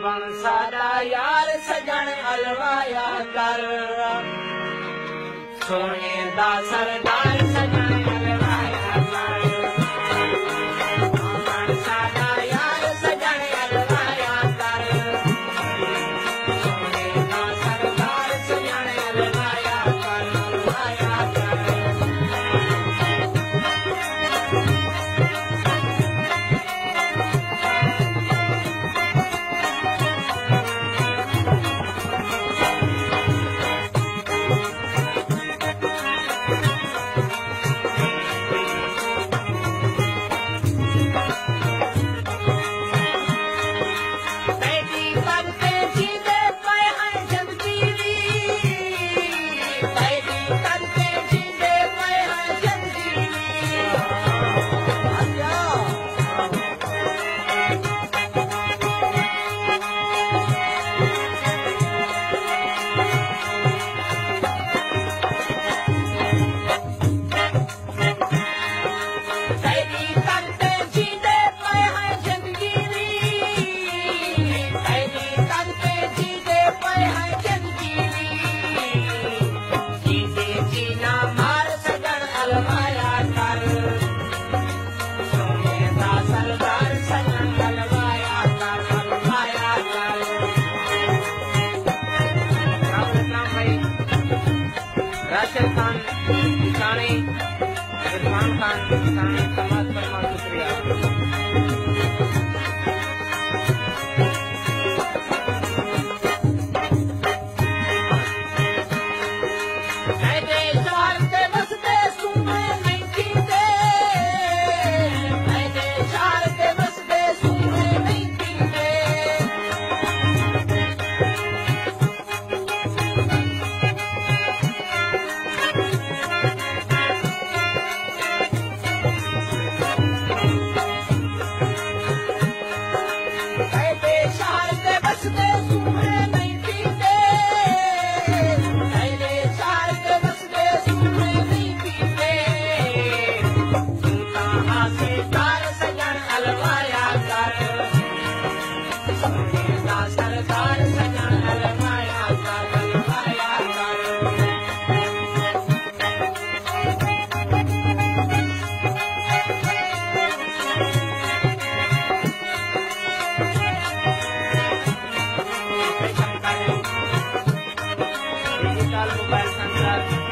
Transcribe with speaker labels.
Speaker 1: बन सादा यार सजन अलवाया कर सोने दा सरदार सजन अलवाया कर बन सादा यार सजन अलवाया कर सोने दा सरदार सजन अलवाया कर अलवाया कर राशिद खान किसानी इरफान खान किसानी समाज पर बहुत शुक्रिया मोबाइल सेंटर